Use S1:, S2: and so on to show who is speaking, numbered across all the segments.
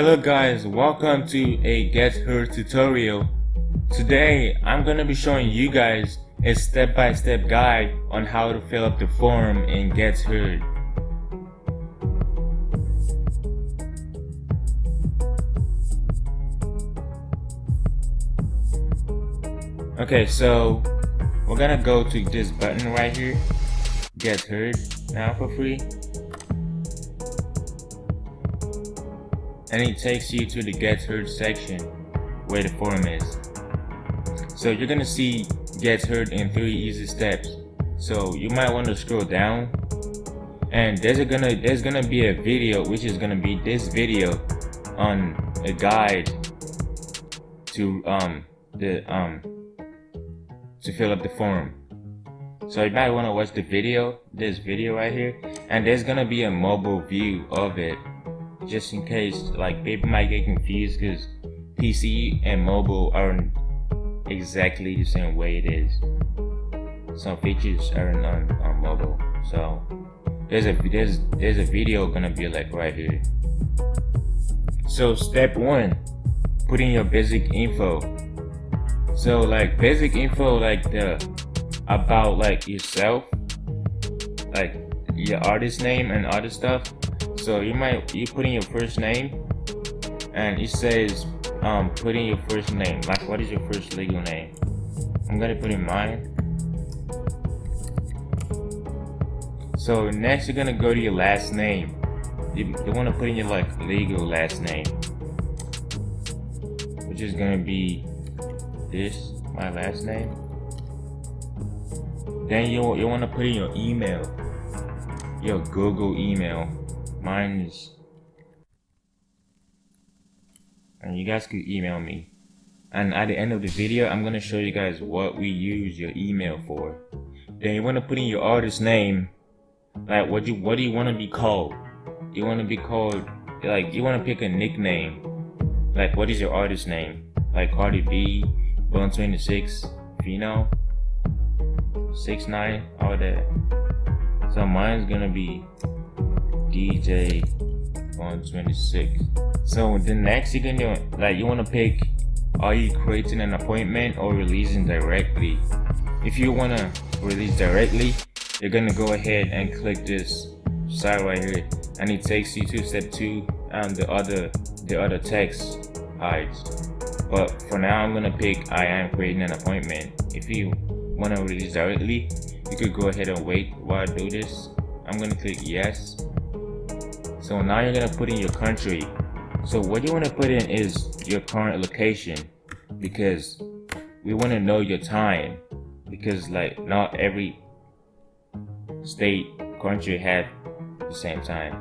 S1: Hello guys, welcome to a Get Her tutorial. Today I'm gonna be showing you guys a step-by-step guide on how to fill up the form in Get Her. Okay, so we're gonna go to this button right here, Get Heard now for free. And it takes you to the Get Heard section where the form is. So you're gonna see Get Heard in 3 easy steps. So you might want to scroll down, and there's gonna be a video, which is gonna be this video on a guide to to fill up the form. So you might want to watch this video right here, and there's gonna be a mobile view of it, just in case like people might get confused, because PC and mobile aren't exactly the same way it is. Some features aren't on mobile. So there's a video gonna be like right here. So step 1, put in your basic info. So like basic info, like the about like yourself, like your artist name and other stuff. So you put in your first name, and it says put in your first name. Like, what is your first legal name? I'm gonna put in mine. So next you're gonna go to your last name. You want to put in your like legal last name, which is gonna be this, my last name. Then you want to put in your email, your Google email. Mine is, and you guys could email me. And at the end of the video, I'm gonna show you guys what we use your email for. Then you want to put in your artist name, like what do you want to be called? You want to be called, like, you want to pick a nickname. Like, what is your artist name? Like Cardi B, Bone 26, Fino, 6ix9ine, all that. So mine's gonna be DJ 126. So the next you're gonna do, like, you want to pick, are you creating an appointment or releasing directly? If you want to release directly, you're gonna go ahead and click this side right here, and it takes you to step 2, and the other text hides. But for now I'm gonna pick I am creating an appointment. If you want to release directly, you could go ahead and wait while I do this. I'm gonna click yes. So now you're gonna put in your country. So what you want to put in is your current location, because we want to know your time, because like not every state, country have the same time.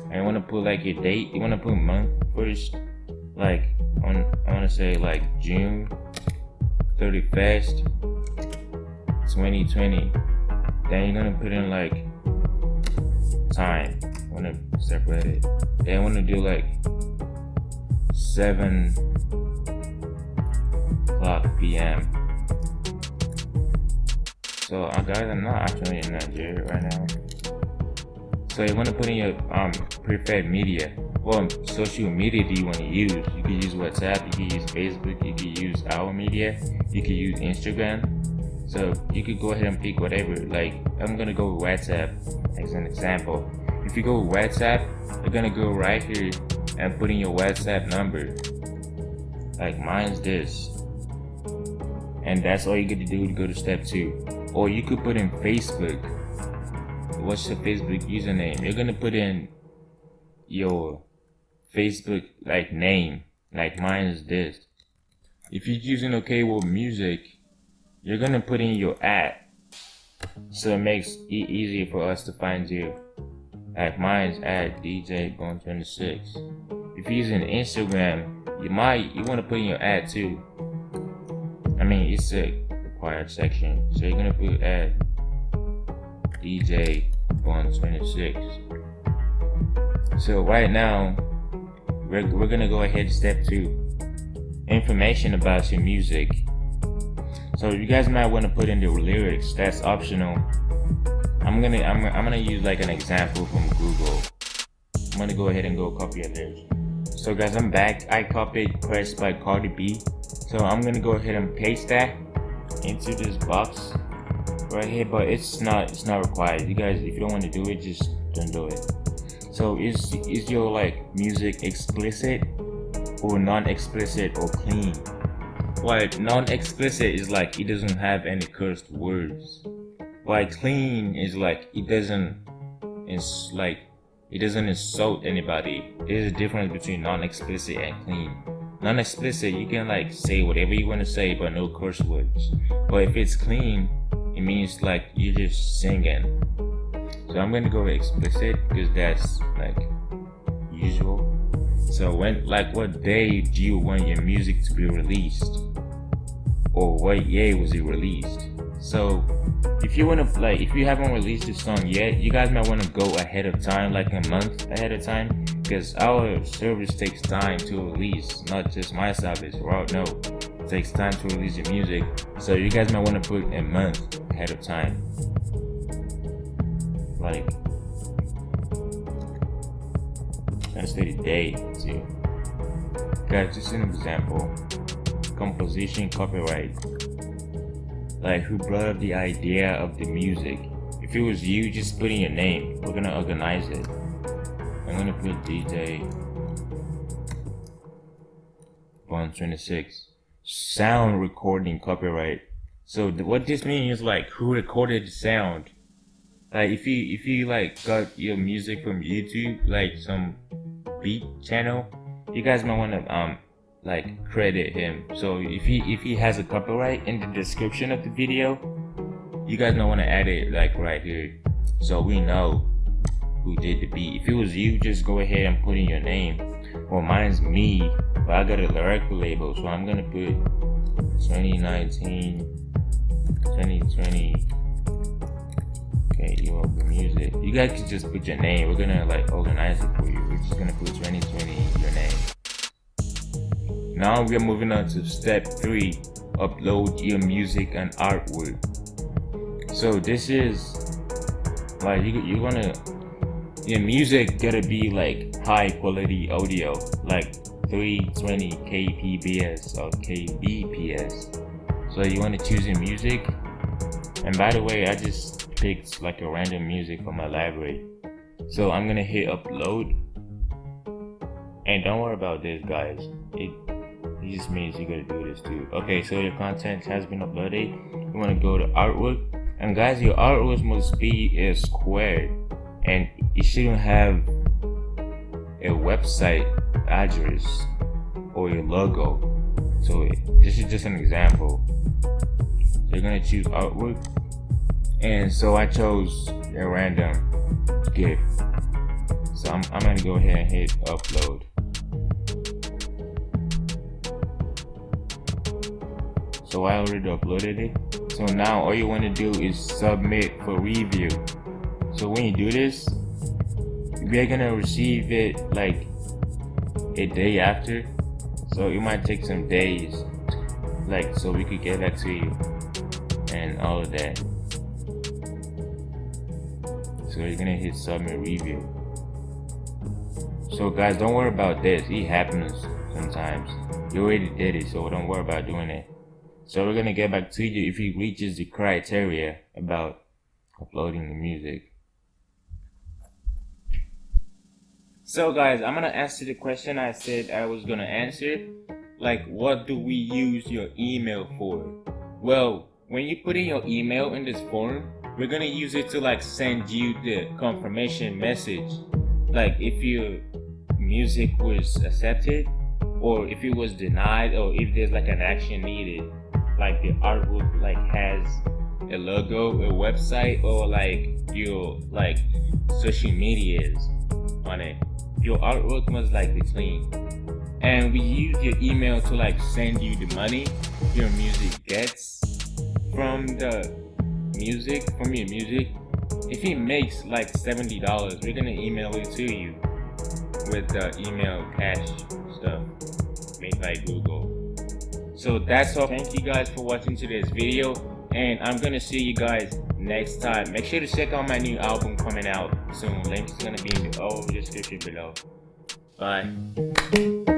S1: And you want to put like your date. You want to put month first, like I want to say like June 31st 2020. Then you're gonna put in like time. I want to separate it. Then I want to do like 7:00 p.m. So guys, I'm not actually in Nigeria right now. So you want to put in your preferred media. What social media do you want to use? You could use WhatsApp, you could use Facebook, you could use Our Media, you could use Instagram. So you could go ahead and pick whatever. Like, I'm gonna go with WhatsApp as an example. If you go with WhatsApp, you're gonna go right here and put in your WhatsApp number. Like mine's this. And that's all you get to do to go to step 2. Or you could put in Facebook. What's your Facebook username? You're gonna put in your Facebook like name. Like mine is this. If you're using Okey-Iwobi music, you're gonna put in your @ so it makes it easier for us to find you. Like mine's DJ Bone 26. If you're using Instagram, you want to put in your @ too. I mean, it's a required section, so you're gonna put DJ 126. So right now we're gonna go ahead to step 2, information about your music. So you guys might want to put in the lyrics. That's optional. I'm gonna use like an example from Google. I'm gonna go ahead and go copy of theirs. So guys, I'm back. I copied Press by Cardi B. So I'm gonna go ahead and paste that into this box right here, but it's not required. You guys, if you don't want to do it, just don't do it. So is your like music explicit or non-explicit or clean? Like non-explicit is like it doesn't have any cursed words. Like clean is like it doesn't insult anybody. There's a difference between non-explicit and clean. Non-explicit, you can like say whatever you want to say, but no curse words. But if it's clean, it means like you're just singing. So I'm gonna go with explicit because that's like usual. So what day do you want your music to be released, or what year was it released? So if you haven't released this song yet, you guys might want to go ahead of time, like a month ahead of time, because our service takes time to release, not just my service. No, it takes time to release your music. So you guys might want to put a month ahead of time. Like, let's say the day too. Guys, just an example. Composition, copyright. Like, who brought up the idea of the music? If it was you, just put in your name. We're gonna organize it. I'm gonna put DJ 126. Sound recording copyright. So what this means is like who recorded the sound. Like if you like got your music from YouTube, like some beat channel, you guys might wanna like credit him. So if he has a copyright in the description of the video, you guys might wanna add it like right here, so we know who did the beat. If it was you, just go ahead and put in your name. Well, mine's me, but I got a lyrical label, so I'm gonna put 2019, 2020. Okey-Iwobi music. You guys can just put your name. We're gonna like organize it for you. We're just gonna put 2020 your name. Now we're moving on to step 3. Upload your music and artwork. So this is like your music gotta be like high quality audio, like 320 kbps or kbps. So you want to choose your music, and by the way, I just picked like a random music from my library. So I'm gonna hit upload, and don't worry about this, guys. It just means you gotta do this too. Okay, so your content has been uploaded. You want to go to artwork, and guys, your artwork must be a square, and it shouldn't have a website address or your logo. So this is just an example. So you're gonna choose artwork, and so I chose a random GIF. So I'm gonna go ahead and hit upload. So I already uploaded it. So now all you want to do is submit for review. So when you do this, we're gonna receive it like a day after. So it might take some days, like, so we could get back to you and all of that. So you're gonna hit submit review. So guys, don't worry about this. It happens sometimes. You already did it, so don't worry about doing it. So we're gonna get back to you if it reaches the criteria about uploading the music. So guys, I'm gonna answer the question I said I was gonna answer. Like, what do we use your email for? Well, when you put in your email in this form, we're gonna use it to like send you the confirmation message. Like if your music was accepted, or if it was denied, or if there's like an action needed. Like the artwork like has a logo, a website, or like your like social medias on it. Your artwork must like be clean, and we use your email to like send you the money your music gets from your music. If it makes like $70, we're gonna email it to you with the email cash stuff made by Google. So that's all. Thank you guys for watching today's video, and I'm gonna see you guys next time. Make sure to check out my new album coming out soon. Link is gonna be in the description below. Bye.